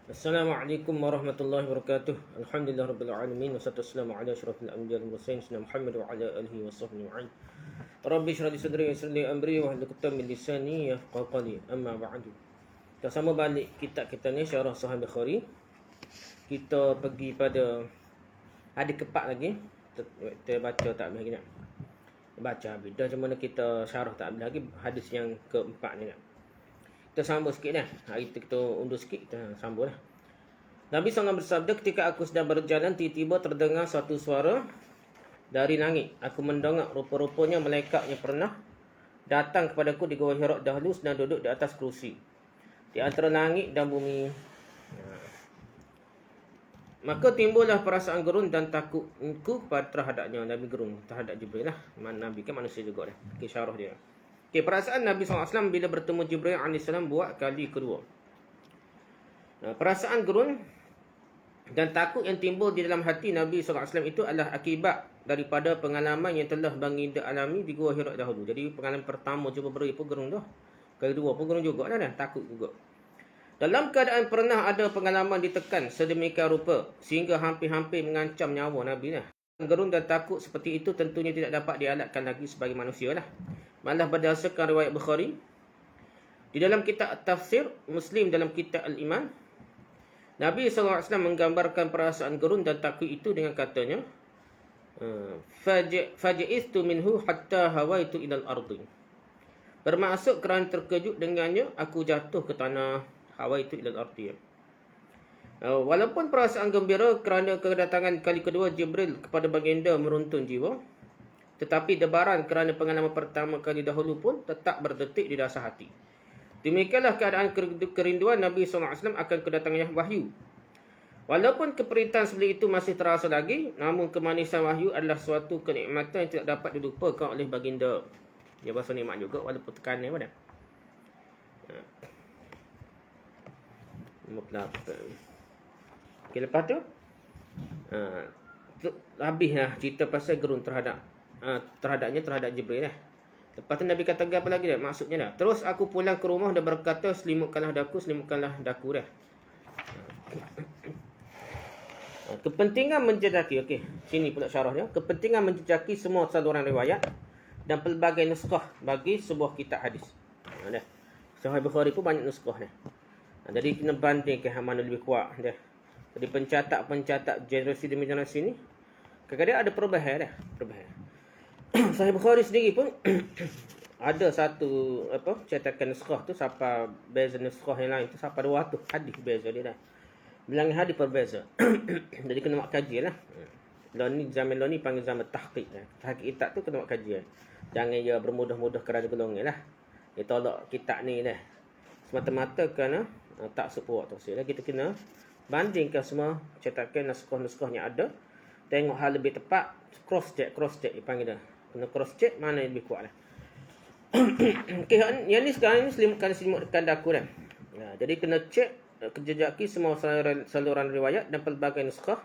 Assalamualaikum warahmatullahi wabarakatuh. Alhamdulillah rabbil alamin wassalatu wassalamu ala asyrafil anbiya'i wal mursalin sayyidina Muhammad wa ala alihi washabbihi ajma'in. Rabbi shrah li sadri wa yassir li amri wahlul 'uqdatam min lisani yafqahu qawli. Amma ba'du. Kita sama balik kitab kita ni Syarah Sahih Bukhari. Kita pergi pada hadis keempat lagi. Kita baca tak habis lagi nak. Baca habis. Dah macam mana kita syarah tak habis lagi hadis yang keempat ni nak. Kita sambung sikit dah. Hari kita undur sikit, kita sambung lah. Nabi SAW bersabda, ketika aku sedang berjalan, tiba-tiba terdengar suatu suara dari langit. Aku mendongak, rupa-rupanya malaikatnya pernah datang kepadaku di Gua Hira dahulu, sedang duduk di atas kerusi di antara langit dan bumi. Maka timbullah perasaan gerun dan takutku terhadapnya. Nabi gerun terhadap Jibril lah. Nabi kan manusia juga dah. Syarah dia. Perasaan Nabi SAW bila bertemu Jibril AS buat kali kedua. Perasaan gerun dan takut yang timbul di dalam hati Nabi SAW itu adalah akibat daripada pengalaman yang telah baginda alami di Gua Hira dahulu. Jadi pengalaman pertama cuba beri pun gerun dah. Kedua pun gerun juga dah, takut juga. Dalam keadaan pernah ada pengalaman ditekan sedemikian rupa sehingga hampir-hampir mengancam nyawa Nabi lah. Gerun dan takut seperti itu tentunya tidak dapat dialatkan lagi sebagai manusia lah. Malah berdasarkan riwayat Bukhari di dalam kitab Tafsir, Muslim dalam kitab Al-Iman, Nabi SAW menggambarkan perasaan gerun dan takut itu dengan katanya, Faja'istu minhu hatta hawaitu ilal ardi. Bermaksud kerana terkejut dengannya, aku jatuh ke tanah. Hawaitu ilal ardi. Walaupun perasaan gembira kerana kedatangan kali kedua Jibril kepada baginda meruntun jiwa, tetapi debaran kerana pengalaman pertama kali dahulu pun tetap berdetik di dasar hati. Demikianlah keadaan kerinduan Nabi SAW akan kedatangannya wahyu. Walaupun keperintahan seperti itu masih terasa lagi, namun kemanisan wahyu adalah suatu kenikmatan yang tidak dapat dilupakan oleh baginda. Dia bahasa nikmat juga walaupun tekanan pada. 58. Okey, lepas tu habislah cerita pasal gerun terhadap Jibril lah. Lepas tu Nabi kata apa lagi dah? Maksudnya dah. Terus aku pulang ke rumah dan berkata, selimutkanlah daku dah. Kepentingan menjejaki. Okey, sini pula syarah dia. Kepentingan menjejaki semua saluran riwayat dan pelbagai nuskah bagi sebuah kitab hadis. Dah. Sahih Bukhari pun banyak nuskah dah. Jadi kena bandingkan mana lebih kuat dah. Jadi pencatat generasi demi generasi ni kadang-kadang ada perubahan dah. Sahih Bukhari sendiri pun ada satu cetakan nuskah tu siapa beza nuskah yang lain tu siapa 200 hadis beza dia dah. Bilangan hadis berbeza. Jadi kena buat kaji lah. Zaman ni panggil zaman tahqiq lah. Tahqiq kitab tu kena buat kaji lah. Jangan dia bermudah-mudah kerana golongan lah. Dia tolak kitab ni dah. Semata-mata kerana tak support tafsir lah. Kita kena bandingkan semua cetakan naskah-naskah yang ada. Tengok hal lebih tepat. Cross check dia panggil dah. Kena cross check mana yang lebih kuat lah. Okay, yang ni sekarang ni selimutkan daku dah. Jadi kena check kejejaki semua saluran riwayat dan pelbagai naskah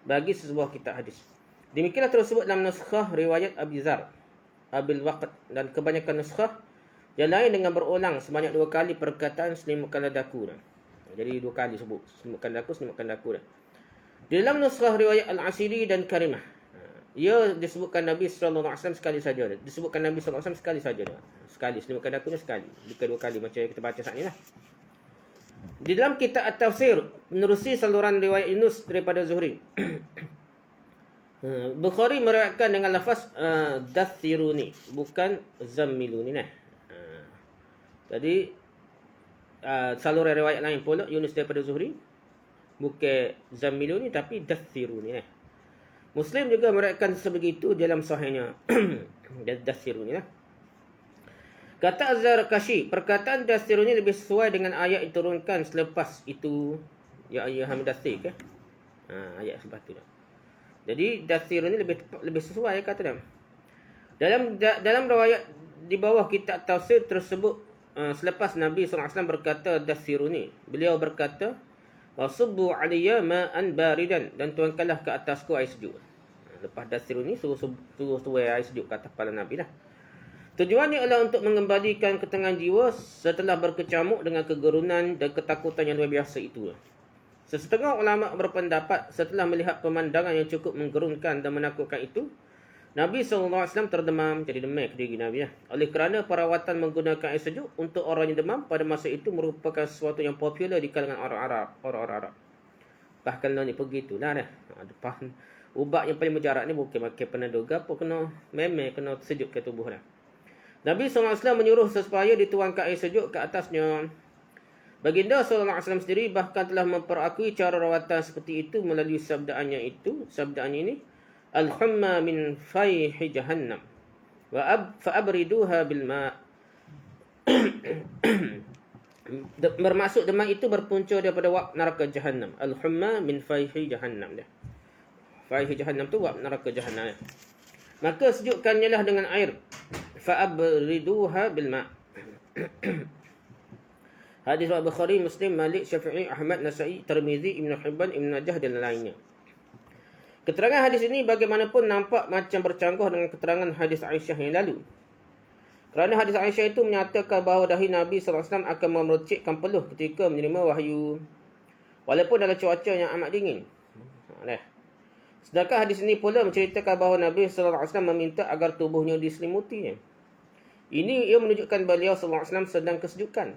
bagi sebuah kitab hadis. Demikianlah tersebut dalam naskah riwayat Abi Dzar, Abil Waqt dan kebanyakan naskah yang lain dengan berulang sebanyak 2 kali perkataan selimutkanlah daku dah. Jadi 2 kali sebut selimutkan daku dah. Di dalam naskah riwayat Al-Asiri dan Karimah, ia disebutkan Nabi SAW sekali saja. Disebutkan Nabi SAW sekali saja. Sekali selimutkan daku dah sekali. Bukan 2 kali macam yang kita baca saat ni lah. Di dalam kitab At-Tafsir menerusi saluran riwayat Yunus daripada Zuhri. Bukhari meriwayatkan dengan lafaz dathiruni, bukan zammiluni nah. Jadi saluran riwayat lain pula Yunus daripada Zuhri bukan zammiluni tapi dathiruni nah. Muslim juga meriwayatkan sebegitu dalam sahihnya. Dathiruni nah. Kata Az-Zarkashi, perkataan dathiruni lebih sesuai dengan ayat yang turunkan selepas itu, ya ayyuhal mudaththir ke? Ayat selepas tu dah. Jadi dathiruni lebih sesuai kata dia. Dalam riwayat di bawah kitab tafsir tersebut, selepas Nabi SAW berkata dathiruni, beliau berkata, wasubbu alayya ma'an baridan, dan tuangkanlah ke atasku air sejuk. Lepas dathiruni suruh air sejuk ke atas kepala Nabi lah. Tujuannya adalah untuk mengembalikan ketenangan jiwa setelah berkecamuk dengan kegerunan dan ketakutan yang luar biasa itu. Sesetengah ulama berpendapat setelah melihat pemandangan yang cukup menggerunkan dan menakutkan itu, Nabi SAW terdemam, jadi demam ke diri Nabi. Oleh kerana perawatan menggunakan air sejuk untuk orang yang demam pada masa itu merupakan sesuatu yang popular di kalangan orang Arab. Bahkan ni begitulah dah. Depan ubat yang paling mujarab ni bukan makan penadol gapo, kena memang kena sejuk ke tubuh dah. Nabi SAW menyuruh supaya dituangkan air sejuk ke atasnya. Baginda SAW sendiri bahkan telah memperakui cara rawatan seperti itu melalui sabdaannya ini, Al-humma min fayhi jahannam fa'abriduha bil ma'. Bermaksud demam itu berpunca daripada wak neraka jahannam. Al-humma min fayhi jahannam dia. Fayhi jahannam tu wak neraka jahannam. Maka sejukkannya lah dengan air. Fa'abriduha bil ma'. Hadis riwayat Bukhari, Muslim, Malik, Syafi'i, Ahmad, Nasa'i, Tirmizi, Ibn Hibban, Ibn Najah dan lainnya. Keterangan hadis ini bagaimanapun nampak macam bercanggah dengan keterangan hadis Aisyah yang lalu. Kerana hadis Aisyah itu menyatakan bahawa dahi Nabi SAW akan memercikkan peluh ketika menerima wahyu, walaupun dalam cuaca yang amat dingin. Sedangkan hadis ini pula menceritakan bahawa Nabi SAW meminta agar tubuhnya diselimuti. Ini ia menunjukkan beliau SAW sedang kesejukan.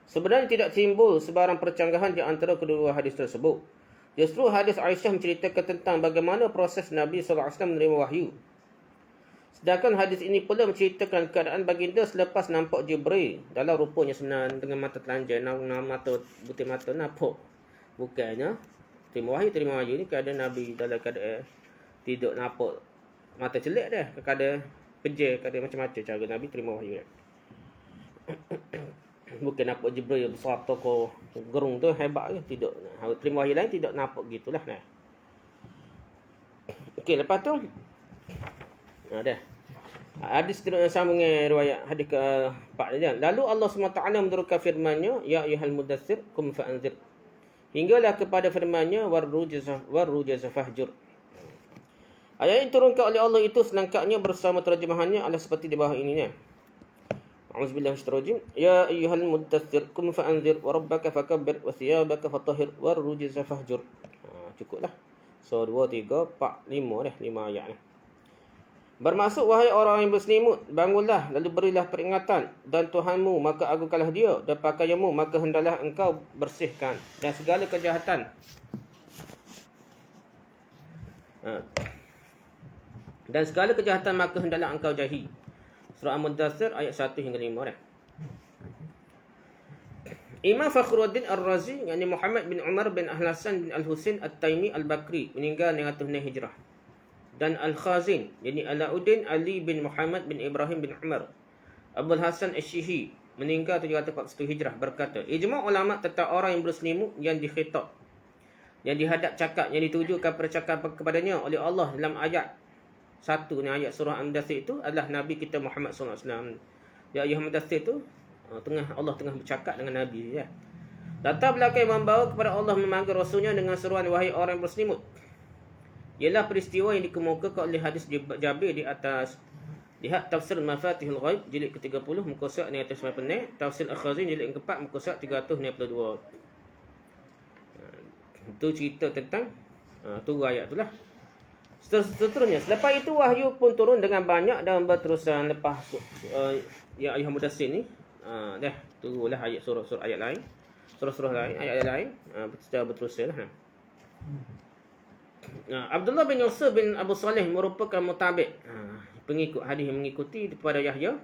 Sebenarnya tidak timbul sebarang percanggahan di antara kedua hadis tersebut. Justru hadis Aisyah menceritakan tentang bagaimana proses Nabi SAW menerima wahyu. Sedangkan hadis ini pula menceritakan keadaan baginda selepas nampak Jibril dalam rupanya senang dengan mata telanjang, mata butir mata nampak. Bukannya terima wahyu ni keadaan Nabi dalam keadaan tidur nampak mata celik dah, keadaan pejal, keadaan macam-macam cara Nabi terima wahyu. Bukan nampak Jibril besar toko gerung tu hebat ke, tidak. Terima wahyu lain tidak nampak gitulah. Okey, lepas tu dah. Hadis sambung dengan riwayat hadis ke-4 dia. Lalu Allah SWT menurunkan firman-Nya, ya ayyuhal mudaththir qum fa'anzir. Hinggalah kepada firman-Nya warrujaza fahjur. Ayat yang diturunkan oleh Allah itu selengkapnya bersama terjemahannya adalah seperti di bawah ininya. A'udzubillahi minasyaitonir rajim. Ya ayyuhal mudaththir qum fa'anzir wa rabbaka fakabbir wa thiyabaka fatahhir warrujaza fahjur. Cukuplah. So 2 3 4 5 dah, 5 ayat ni. Bermaksud, wahai orang yang berselimut, bangunlah lalu berilah peringatan, dan Tuhanmu maka agungkanlah dia, dan pakaianmu maka hendaklah engkau bersihkan, dan segala kejahatan maka hendaklah engkau jauhi. Surah Al-Mudaththir ayat 1 hingga 5 dah. Imam Fakhruddin Ar-Razi, yakni Muhammad bin Umar bin Al-Hasan bin Al-Husain At-Taimi Al-Bakri, meninggal 900 Hijrah. Dan Al-Khazin, yakni Alauddin Ali bin Muhammad bin Ibrahim bin Umar Abul Hasan Asy-Syihi, meninggal 741 Hijrah, berkata, ijma' ulama tentang orang yang berselimut yang dikhitab, yang dihadap cakap, yang ditujukan percakapan kepadanya oleh Allah dalam ayat 1 ni, ayat surah Al-Mudaththir itu adalah Nabi kita Muhammad SAW. Ya ayyuhal mudaththir itu Allah tengah bercakap dengan Nabi ya. Latar belakang yang membawa kepada Allah memanggil Rasulnya dengan seruan wahai orang yang berselimut ialah peristiwa yang dikemukakan oleh hadis Jabir di atas. Lihat tafsir Mafatihul Ghaib jilid ke-30 muka surat 990, tafsir Al-Khazin jilid ke-4 muka surat 392. Itu cerita tentang tu ayat itulah. Seterusnya, selepas itu wahyu pun turun dengan banyak dan berterusan. Lepas ya ayyuhal mudaththir ni dah turunlah ayat surah-surah ayat lain, surah-surah lain, ayat lain secara berterusan lah. Abdullah bin Yusuf bin Abu Saleh merupakan mutabi', pengikut hadis yang mengikuti daripada Yahya.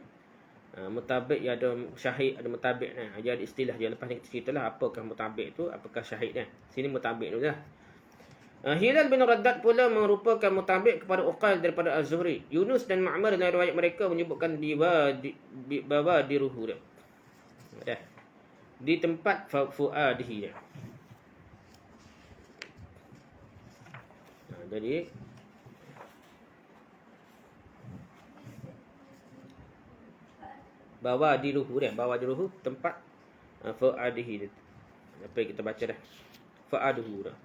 Mutabi' ya, ada syahid, ada mutabi'. Dia ada istilah dia, lepas ni kita ceritalah apakah mutabi' tu, apakah syahid dia. Sini mutabi' dulu lah. Hilal bin Raddad pula merupakan mutabi' kepada Uqail daripada Az-Zuhri. Yunus dan Ma'mar dalam riwayat mereka menyebutkan bawa di ruhu dia. Dah. Di tempat fuadihi dia. Jadi bawa di ruhu tempat fuadihi dia. Apa yang kita baca dah. Fuaduhu dah.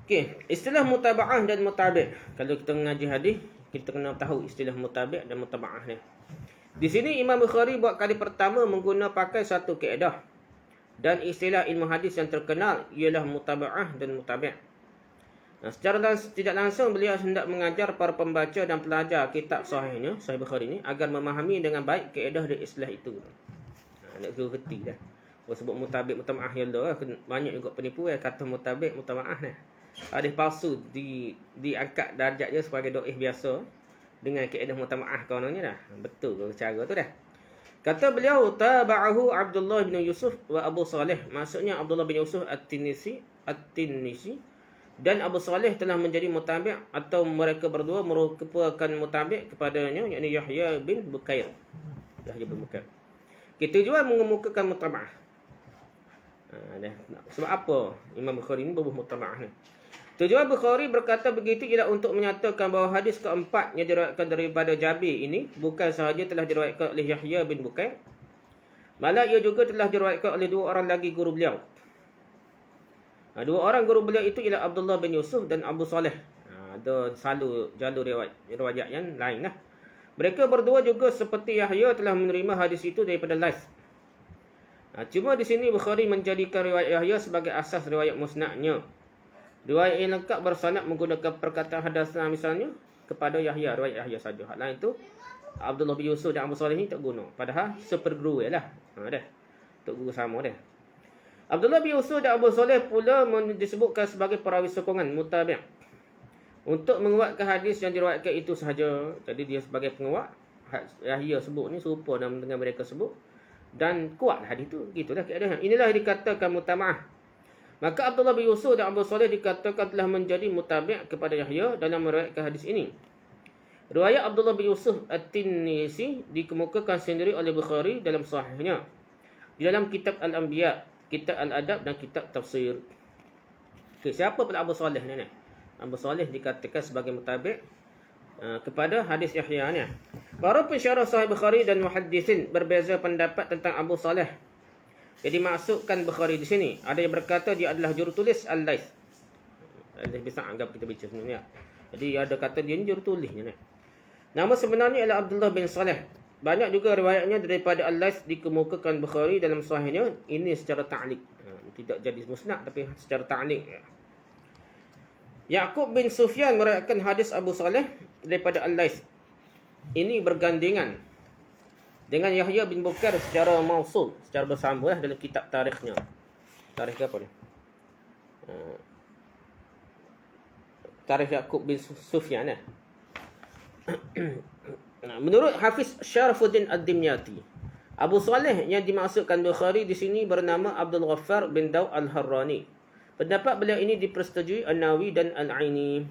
Okey, istilah mutaba'ah dan mutabi'. Kalau kita mengaji hadis, kita kena tahu istilah mutabi' dan mutaba'ah ni. Di sini Imam Bukhari buat kali pertama pakai satu kaedah. Dan istilah ilmu hadis yang terkenal ialah mutaba'ah dan mutabi'. Secara tidak langsung beliau hendak mengajar para pembaca dan pelajar kitab sahihnya, Sahih Bukhari ini, agar memahami dengan baik kaedah dan istilah itu. Nak gerti dah. Sebut mutabik mutama'ah ya Allah, banyak juga penipu kata mutabik mutama'ah ni. Hadis palsu diangkat darjatnya sebagai dhaif biasa dengan kaedah mutama'ah kononnya dah. Betul cara tu dah. Kata beliau, taba'ahu Abdullah bin Yusuf wa Abu Saleh. Maksudnya Abdullah bin Yusuf At-Tinisi dan Abu Saleh telah menjadi mutabi' atau mereka berdua merupakan mutabi' kepadanya, yakni Yahya bin Bukair. Yahya bin Bukair. Kita juga mengemukakan mutaba'ah. Sebab apa Imam Bukhari ini berbuah mutaba'ah ni? Tujuan Bukhari berkata begitu ialah untuk menyatakan bahawa hadis keempat yang diriwayatkan daripada Jabir ini bukan sahaja telah diriwayatkan oleh Yahya bin Bukair, malah ia juga telah diriwayatkan oleh dua orang lagi guru beliau. Dua orang guru beliau itu ialah Abdullah bin Yusuf dan Abu Saleh. Ada selalu jalur riwayat yang lain lah. Mereka berdua juga seperti Yahya telah menerima hadis itu daripada Lais. Cuma di sini Bukhari menjadikan riwayat Yahya sebagai asas riwayat musnadnya. Riwayat yang lengkap bersanad menggunakan perkataan hadatsana misalnya kepada Yahya, riwayat Yahya saja. Hal lain tu Abdullah bin Yusuf dan Abu Saleh ni tak guna. Padahal seperguru ialah. Dah. Tok guru sama dah. Abdullah bin Yusuf dan Abu Saleh pula disebutkan sebagai perawi sokongan mutabi'. Untuk menguatkan hadis yang diriwayatkan itu sahaja. Jadi dia sebagai penguat. Yahya sebut ni serupa dengan mereka sebut. Dan kuatlah hadis tu. Gitulah keadaan. Inilah dikatakan mutama'ah. Maka Abdullah bin Yusuf dan Abu Saleh dikatakan telah menjadi mutabi' kepada Yahya dalam meriwayatkan hadis ini. Riwayat Abdullah bin Yusuf At-Tinisi dikemukakan sendiri oleh Bukhari dalam sahihnya. Di dalam kitab Al-Anbiya, kitab Al-Adab dan kitab Tafsir. Okay, siapa pula Abu Saleh ni? Abu Saleh dikatakan sebagai mutabi' kepada hadis Yahya ni. Para pensyarah Sahih Bukhari dan muhaddisin berbeza pendapat tentang Abu Saleh. Jadi maksudkan Bukhari di sini. Ada yang berkata dia adalah jurutulis Al-Lais. Al-Lais bisa anggap kita baca sebenarnya. Jadi ada kata dia ni jurutulisnya ni. Nama sebenarnya ialah Abdullah bin Saleh. Banyak juga riwayatnya daripada Al-Lais dikemukakan Bukhari dalam sahihnya. Ini secara ta'liq. Tidak jadi musnad tapi secara ta'liq. Yaqub bin Sufyan meriwayatkan hadis Abu Saleh daripada Al-Lais. Ini bergandengan dengan Yahya bin Bukair secara mausul, secara bersambung dalam kitab tarikhnya. Tarikh apa ni? Tarikh Yaqub bin Sufyan. Menurut Hafiz Syarafuddin Ad-Dimyati, Abu Saleh yang dimaksudkan Bukhari di sini bernama Abdul Ghaffar bin Daud Al-Harrani. Pendapat beliau ini dipersetujui An-Nawawi dan Al-Aini.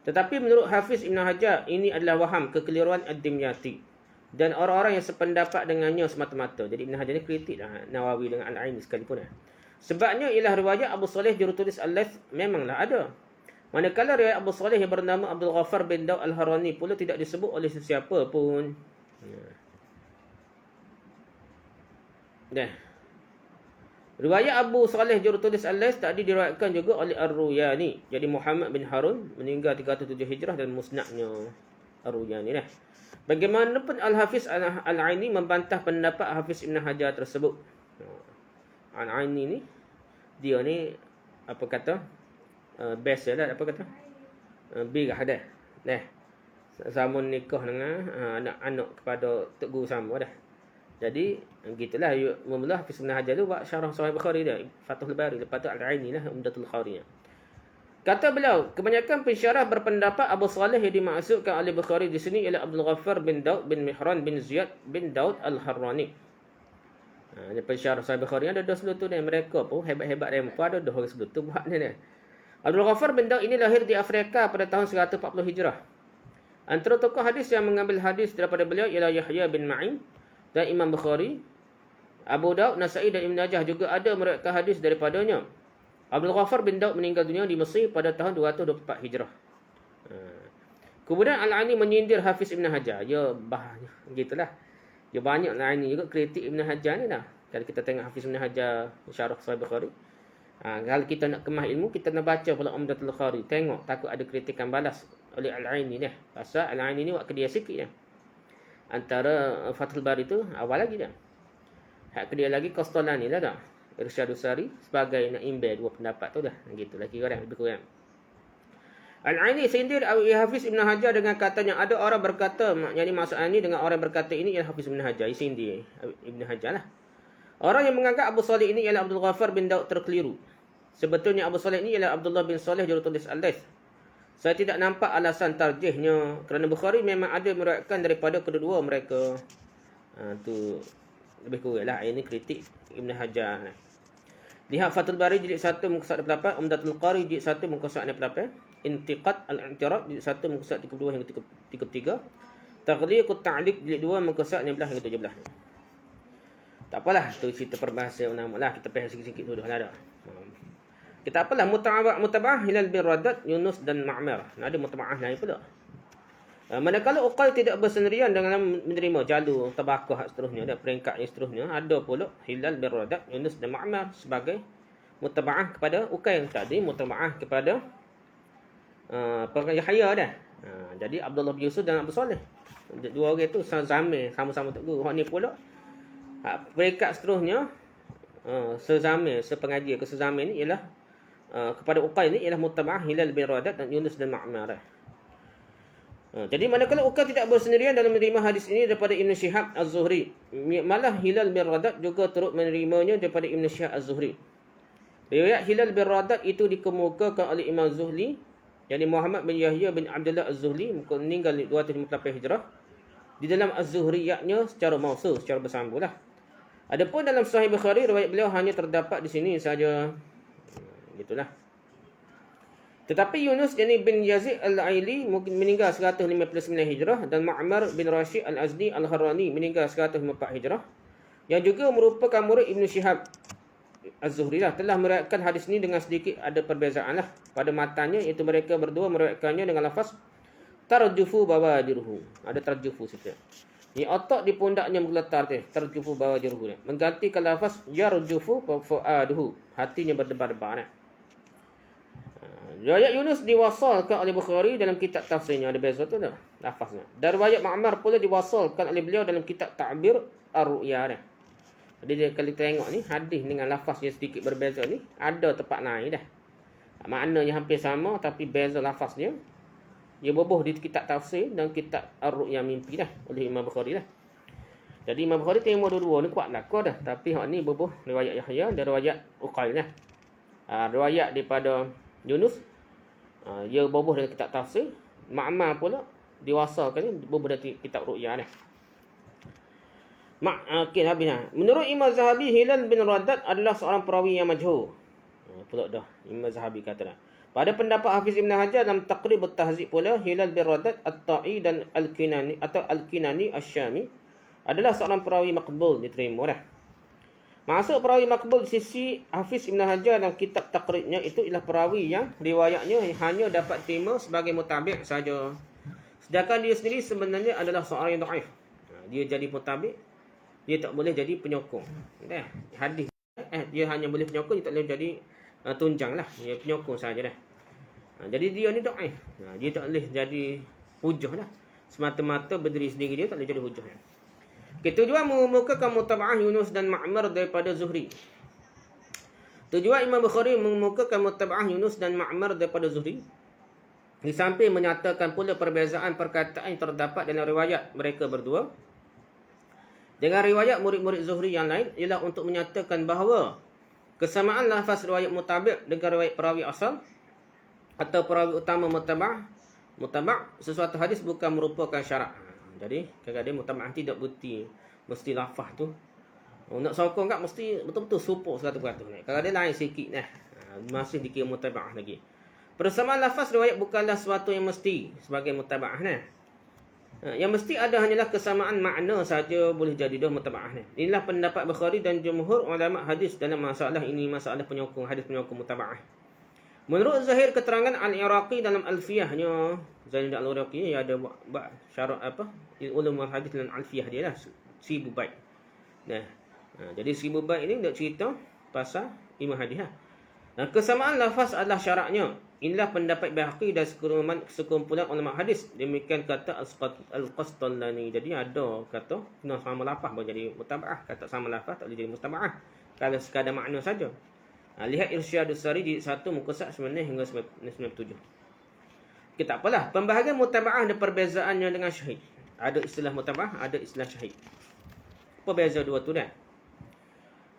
Tetapi menurut Hafiz Ibn Hajar, ini adalah waham, kekeliruan Ad-Dimyati. Dan orang-orang yang sependapat dengannya semata-mata. Jadi Ibn Hajar ni kritik lah Nawawi dengan Al-Aini sekalipun. Sebabnya ialah riwayat Abu Saleh jurutulis Al-Lais memanglah ada. Manakala riwayat Abu Saleh yang bernama Abdul Ghaffar bin Daud Al-Harrani pula tidak disebut oleh sesiapa pun. Riwayat Abu Saleh jurutulis Al-Lais tadi diriwayatkan juga oleh Ar-Ruyani. Jadi Muhammad bin Harun meninggal 307 Hijrah dan musnadnya Ar-Ruyani dah. Bagaimanapun Al-Hafiz Al-Aini membantah pendapat Hafiz Ibn Hajar tersebut. Al-Aini ni, dia ni, apa kata, best lah, apa kata, birah dah. Zaman nikah dengan anak-anak kepada Tok Guru sama dah. Jadi, gitulah, mula Hafiz Ibn Hajar tu buat syarah Sahih Bukhari dia, Fathul Bari, lepas tu Al-Aini lah, Umdatul Qari. Kata beliau, kebanyakan pensyarah berpendapat Abu Saleh yang dimaksudkan oleh Bukhari di sini ialah Abdul Ghaffar bin Daud bin Mihran bin Ziyad bin Daud Al-Harrani. Ini pensyarah Sahih Bukhari ada dah sebelum tu ni. Mereka pun hebat-hebat mereka ada dah orang sebelum tu buat ni. Abdul Ghaffar bin Daud ini lahir di Afrika pada tahun 140 Hijrah. Antara tokoh hadis yang mengambil hadis daripada beliau ialah Yahya bin Ma'in dan Imam Bukhari. Abu Daud, Nasa'i dan Ibn Najah juga ada meriwayatkan hadis daripadanya. Abdul Ghaffar bin Daud meninggal dunia di Mesir pada tahun 224 Hijrah. Kemudian Al-Aini menyindir Hafiz Ibn Hajar. Ya, gitulah. Ya, banyak Al-Aini juga kritik Ibn Hajar ni dah. Kalau kita tengok Hafiz Ibn Hajar syarah Sahih Bukhari. Kalau kita nak kemah ilmu, kita nak baca pula Umdatul Qari. Tengok, takut ada kritikan balas oleh Al-Aini ni. Pasal Al-Aini ni waktu dia sikit je. Antara Fathul Bari tu awal lagi dah. Hak kedua lagi Qastalani lah dah. Irsyadus Sari sebagai nak imbai dua pendapat tu dah. Gitulah kira lebih kurang. Al-Aini sindir Hafiz Ibn Hajar dengan katanya ada orang berkata, yang maksud ini dengan orang berkata ini ialah Hafiz Ibn Hajar, sindir Ibn Hajar lah. Orang yang menganggap Abu Salih ini ialah Abdul Ghaffar bin Daud terkeliru. Sebetulnya Abu Salih ini ialah Abdullah bin Salih jurutulis Al-Laits. Saya tidak nampak alasan tarjihnya kerana Bukhari memang ada meriwayatkan daripada kedua-dua mereka. Tu lebih kurang lah. Ini kritik Ibn Hajar. Lihat Fathul Bari jilid 1 muka surat 28, Umdatul Qari jilid 1 muka surat 28, Intiqad Al-I'tirad jilid 1 muka surat 32 hingga 33, Taghliqut Ta'liq jilid 2 muka surat 16 hingga 17. Tak apalah, tu cerita perbahasan ulama lah, kita faham sikit-sikit tu dah ada. Kita apalah mutaba'ah Hilal bin Radad, Yunus dan Ma'mar. Ada mutaba'ah lain pula. Manakala Uqal tidak bersendirian dalam menerima jalur tabaqah seterusnya dan peringkat yang seterusnya, ada pula Hilal bin Radad, Yunus dan Ma'mar sebagai mutaba'ah kepada Uqail tadi, mutaba'ah kepada Yahya dah. Jadi Abdullah bin Yusuf dan Abu Salih, dua orang itu sama-sama tok guru. Hak ni pula peringkat seterusnya sepengajian ke sezaman ni ialah kepada Uqail ni ialah mutaba'ah Hilal bin Radad dan Yunus dan Ma'mar. Jadi manakala Uqail tidak bersendirian dalam menerima hadis ini daripada Ibn Shihab Az-Zuhri, malah Hilal bin Radad juga turut menerimanya daripada Ibn Shihab Az-Zuhri. Riwayat Hilal bin Radad itu dikemukakan oleh Imam Zuhli, yakni Muhammad bin Yahya bin Abdullah Az-Zuhli, meninggal 258 Hijrah, di dalam Az-Zuhriyatnya secara mausul, secara bersambung lah. Adapun dalam Sahih Bukhari, riwayat beliau hanya terdapat di sini saja. Gitulah. Tetapi Yunus bin Yazid Al-Aili meninggal 159 Hijrah dan Ma'mar bin Rashid Al-Azdi Al-Harrani meninggal 154 Hijrah, yang juga merupakan murid Ibn Shihab Az-Zuhri lah, telah meriwayatkan hadis ini dengan sedikit ada perbezaan lah pada matanya, iaitu mereka berdua meriwayatkannya dengan lafaz tarjufu bawadirhu. Ada tarjufu situ. Ni otak di pundaknya menggeletar tu, tarjufu bawadirhu. Menggantikan lafaz yarjufu fuaduhu, hatinya berdebar-debar nah. Riwayat Yunus diwasalkan oleh Bukhari dalam kitab tafsirnya, ada beza tu dah lafaznya. Dan riwayat Ma'mar pula diwasalkan oleh beliau dalam kitab Ta'bir Ar-Ru'ya dah. Jadi dia kalau tengok ni hadis dengan lafaz yang sedikit berbeza ni ada tempat lain dah. Maknanya hampir sama tapi beza lafaznya. Dia bubuh di kitab tafsir dan kitab Ar-Ru'ya mimpi dah oleh Imam Bukhari dah. Jadi Imam Bukhari tengok dua-dua ni kuat lakar dah, tapi hak ni bubuh riwayat Yahya dan riwayat Uqail dah. Riwayat daripada Yunus dia bubuh dalam kitab tafsir. Ma'mar pula diwasalkan ni bubuh dalam kitab Ru'ya dah. Okey, habis dah. Menurut Imam Zahabi, Hilal bin Radad adalah seorang perawi yang majhul. Pula dah Imam Zahabi kata dah. Pada pendapat Hafiz Ibn Hajar dalam Taqrib At-Tahzib pula, Hilal bin Radad At-Ta'i dan Al-Kinani atau Al-Kinani Asy-Syami adalah seorang perawi maqbul, diterima dah. Maksud perawi maqbul di sisi Hafiz Ibn Hajar dalam kitab Taqribnya itu ialah perawi yang riwayatnya hanya dapat terima sebagai mutabi' saja. Sedangkan dia sendiri sebenarnya adalah seorang yang dhaif. Dia jadi mutabi', dia tak boleh jadi penyokong. Hadis dia hanya boleh penyokong, dia tak boleh jadi tunjang lah. Dia penyokong saja dah. Jadi dia ni dhaif. Dia tak boleh jadi hujah lah. Semata-mata berdiri sendiri dia tak boleh jadi hujah. Tujuan mengemukakan mutaba'ah Yunus dan Ma'mar daripada Zuhri. Tujuan Imam Bukhari mengemukakan mutaba'ah Yunus dan Ma'mar daripada Zuhri, di samping menyatakan pula perbezaan perkataan yang terdapat dalam riwayat mereka berdua dengan riwayat murid-murid Zuhri yang lain, ialah untuk menyatakan bahawa kesamaan lafaz riwayat mutabi' dengan riwayat perawi asal atau perawi utama mutaba'ah sesuatu hadis bukan merupakan syarat. Jadi kadang-kadang mutaba'ah tidak bukti mesti lafaz tu. Nak sokong kat mesti betul-betul support 100%. Kadang-kadang lain sikit nah. Masih dikira mutaba'ah lagi. Persamaan lafaz riwayat bukanlah sesuatu yang mesti sebagai mutaba'ah nah. Yang mesti ada hanyalah kesamaan makna saja boleh jadi dah mutaba'ah nah. Inilah pendapat Bukhari dan jumhur ulama hadis dalam masalah ini, masalah penyokong hadis, penyokong mutaba'ah. Menurut zahir keterangan Al-Iraqi dalam Alfiyahnya, Zainuddin Al-Iraqi ya ada buat syarat apa? Ulumul hadis dalam Alfiyah dia lah, 1000 bait. Jadi 1000 bait ini nak cerita pasal ilmu hadis lah. Dan kesamaan lafaz adalah syaratnya. Inilah pendapat Baihaqi dan sekumpulan ulama hadis. Demikian kata Al-Qastallani. Jadi ada kata kena sama lafaz boleh jadi mutaba'ah. Kata sama lafaz tak boleh jadi mutaba'ah. Kalau sekadar makna saja. Lihat Irsyadus Sari jilid 1 muka 9 hingga 97. Okay, tak apalah. Pembahagian mutaba'ah dan perbezaannya dengan syahid. Ada istilah mutaba'ah, ada istilah syahid. Apa beza dua tu dah?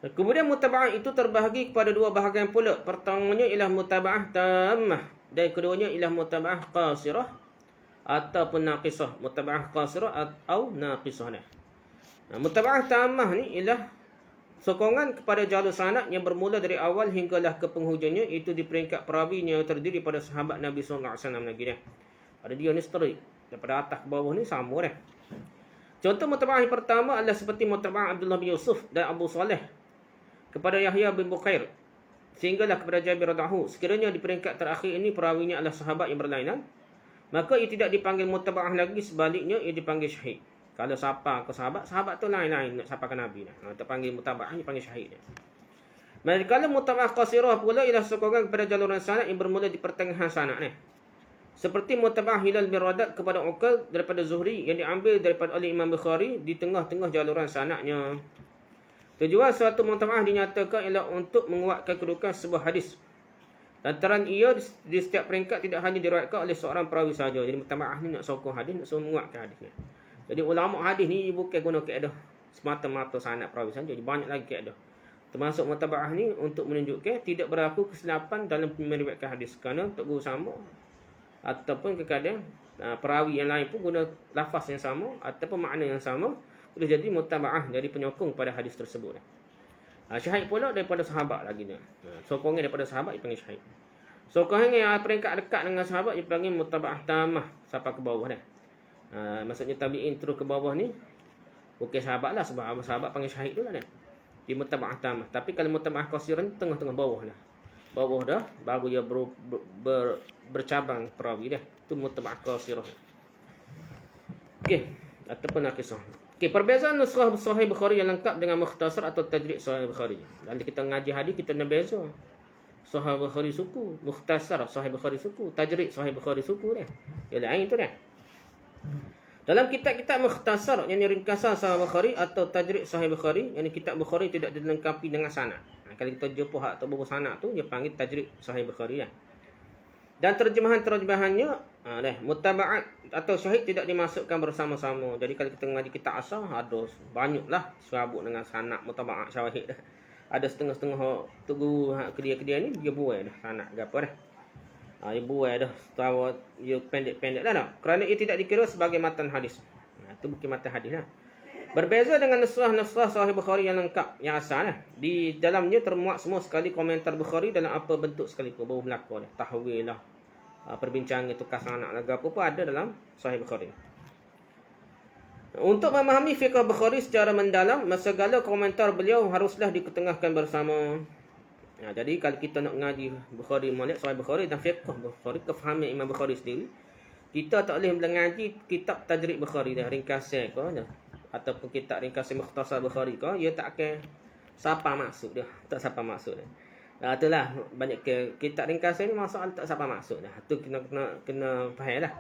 Kemudian mutaba'ah itu terbahagi kepada dua bahagian pula. Pertamanya ialah mutaba'ah tammah dan keduanya ialah mutaba'ah qasirah ataupun naqisah. Mutaba'ah qasirah atau naqisah. Mutaba'ah tammah ni ialah sokongan kepada jalur sanad yang bermula dari awal hinggalah ke penghujungnya, itu di peringkat perawi yang terdiri pada sahabat Nabi sallallahu alaihi wasallam lagi dah. Ada dia ni straight daripada atas ke bawah ni sama dah. Contoh mutaba'ah yang pertama adalah seperti mutaba'ah Abdullah bin Yusuf dan Abu Saleh kepada Yahya bin Bukhair sehinggalah kepada Jabir radhiyallahu anhu. Sekiranya di peringkat terakhir ini perawinya adalah sahabat yang berlainan, maka ia tidak dipanggil mutaba'ah lagi, sebaliknya ia dipanggil syahid. Kalau siapa ke sahabat tu lain-lain nak siapa ke Nabi dah. Terpanggil mutaba'ah, dipanggil syahid dah. Manakala mutaba'ah qasirah pula ialah sokongan kepada jaluran sanad yang bermula di pertengahan sanad ni. Seperti mutaba'ah Hilal bin Radad kepada Uqal daripada Zuhri yang diambil daripada oleh Imam Bukhari di tengah-tengah jaluran sanadnya. Tujuan suatu mutaba'ah dinyatakan ialah untuk menguatkan kedudukan sebuah hadis. Lantaran ia di setiap peringkat tidak hanya diriwayatkan oleh seorang perawi saja. Jadi mutaba'ah ni nak sokong hadis, nak menguatkan hadisnya. Jadi ulama hadis ni bukan guna kaedah semata-mata sanad perawi saja. Jadi banyak lagi kaedah. Termasuk mutaba'ah ni untuk menunjukkan tidak berlaku kesilapan dalam meriwayatkan hadis. Kerana untuk guru sama ataupun kadang-kadang perawi yang lain pun guna lafaz yang sama ataupun makna yang sama, boleh jadi mutaba'ah dari penyokong pada hadis tersebut. Syahid pula daripada sahabat lagi ni. Sokongan daripada sahabat dipanggil syahid. Sokongan yang peringkat dekat dengan sahabat dipanggil mutaba'ah tamah sampai ke bawah dah. Maksudnya tabi'in terus ke bawah ni bukan sahabat lah, sebab sahabat panggil syahid tu lah dah. Di mutaba'ah tamah. Tapi kalau mutaba'ah qasirah tengah-tengah bawah lah. Bawah dah baru dia bercabang perawi dah. Itu mutaba'ah qasirah. Okey, ataupun naqisah. Okey, perbezaan nuskhah Sahih Bukhari yang lengkap dengan mukhtasar atau tajrid Sahih Bukhari. Nanti kita ngaji hadis kita nak beza. Sahih Bukhari suku, mukhtasar Sahih Bukhari suku, tajrid Sahih Bukhari suku dah. Ya lain tu dah. Dalam kitab-kitab mukhtasar yang ringkasan Sahih Bukhari atau tajrid Sahih Bukhari, yang kitab Bukhari tidak dilengkapi dengan sanad. Kalau kita jumpa hak atau buku sanad tu dia panggil tajrid Sahih Bukhari dah. Dan terjemahannya mutaba'at atau syahid tidak dimasukkan bersama-sama. Jadi kalau kita mengaji kitab asal ada banyaklah serabut dengan sanad mutaba'at syahid dah. Ada setengah-setengah tu kedai-kedai ni dia buai dah sanad ke apa dah. Dia buai dah tahu dia pendek-pendek dah. Kerana ia tidak dikira sebagai matan hadis. Itu bukan matan hadis lah. Berbeza dengan nuskhah Sahih Bukhari yang lengkap, yang asal lah. Di dalamnya termuat semua sekali komentar Bukhari dalam apa bentuk sekalipun. Baru berlaku lah. Tahwil lah. Perbincangan tukar sanad lah. Apa pun ada dalam Sahih Bukhari. Untuk memahami fiqh Bukhari secara mendalam, segala komentar beliau haruslah diketengahkan bersama. Jadi kalau kita nak mengaji Bukhari, melihat Sahih Bukhari dan fiqh Bukhari, kefahaman Imam Bukhari sendiri, kita tak boleh mengaji kitab tajrid Bukhari dah, ringkasan kau dah. Ataupun kitab ringkasan mukhtasar Bukhari kau, dia tak akan siapa maksud dia. Tak siapa maksud dia. Itulah banyak kitab ringkasan ni masalah tak siapa maksud dah. Tu kena faham lah.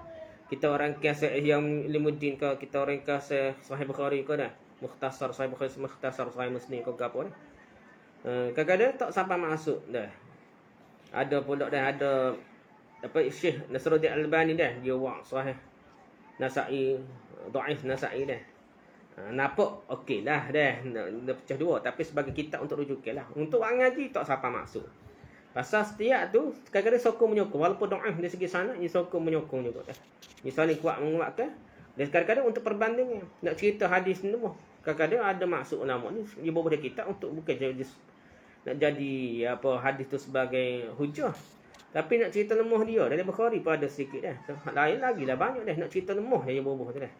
Kita orang ringkas yang Limuddin kau, kita orang ringkas Sahih Bukhari kau dah. Mukhtasar Sahih Bukhari, mukhtasar Sahih Muslim kau gapo dah. Kadang-kadang tak siapa maksud dah. Ada pula dah ada apa Syekh Nasruddin Albani dah dia buat Sahih Nasa'i, dhaif Nasa'i dah. Nampak okeylah dah pecah dua, tapi sebagai kitab untuk rujukan lah. Untuk orang ngaji tak siapa maksud. Pasal setiap tu kadang-kadang sokong menyokong, walaupun dhaif dari segi sanad dia sokong menyokong juga dah. Misalnya kuat menguatkan, dan kadang-kadang untuk perbandingan nak cerita hadis ni semua. Kadang-kadang ada maksud ulama ni dia buat kitab untuk bukan nak jadi apa hadis tu sebagai hujah. Tapi nak cerita lemah dia dari Bukhari pun ada sedikit dah. Lain lagi lah banyak dah nak cerita lemah yang bubuh tu dah.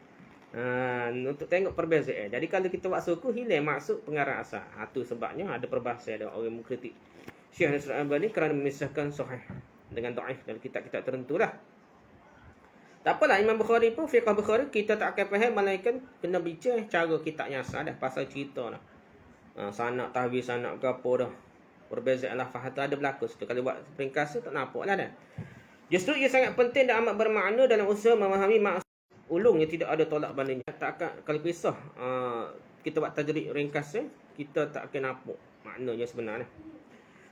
Untuk tengok perbezaan. Jadi kalau kita buat suku hilang maksud pengarang asal. Itu sebabnya ada perbahasan ada orang mengkritik Syekh Nasruddin Albani kerana memisahkan sahih dengan dhaif dalam kitab-kitab tertentu lah. Tak apalah Imam Bukhari pun fiqh Bukhari kita tak akan faham melainkan kena bincang cara kitabnya asal dah pasal cerita dah. Sanad tahwil sanad ke apa dah. Perbezaan lafaz tu ada berlaku situ. Kalau buat ringkas tu tak nampak lah dah. Justru ia sangat penting dan amat bermakna dalam usaha memahami maksud ulung yang tidak ada tolak bandingnya. Tak akan, kalau kisah kita buat tajrid ringkas kita tak akan nampak maknanya sebenarnya.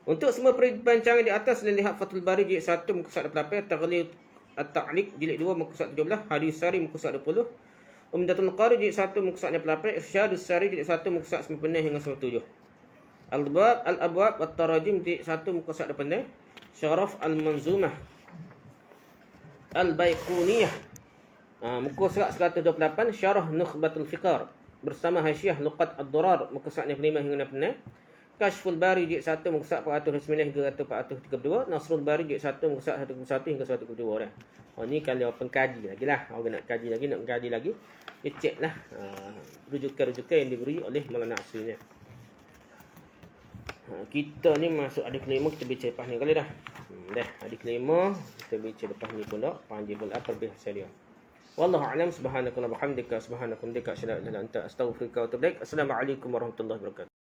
Untuk semua perbincangan di atas lihat Fathul Bari jilid 1 muka surat 8, Taghlid At-Ta'liq jilid 2 muka surat 17, Hadis Sari muka surat 20, Umdatul Qari jilid 1 muka surat 88, Irsyadus Sari jilid 1 muka surat 9 hingga 97. Al-Abwab At-Tarajim jilid 1 muka surat 8, Syaraf Al-Manzumah Al-Baiquniyah muka surat 128, Syarah Nukhbatul Fikar bersama Hasyiah Luqat Ad-Durar muka surat 55 hingga 66, Kashful Bari jilid 1 muka surat 409 hingga 432, Nasrul Bari jilid 1 muka surat 101 hingga 122 dah. Ni kalau pengkaji lagi lah. Orang nak kaji lagi, nak mengkaji lagi, dia cek lah rujukan-rujukan yang diberi oleh Maulana Aslinya. Kita ni masuk hadis kelima, kita baca lepas ni kali dah. Dah, hadis kelima kita baca lepas ni pula. Panjibul Perbahasa dia. Wallahu a'lam. Subhanakallahumma wa bihamdika, subhanakallahumma wa bihamdika, asyhadu an la ilaha illa anta, astaghfiruka wa atubu ilaik. Assalamualaikum warahmatullahi wabarakatuh.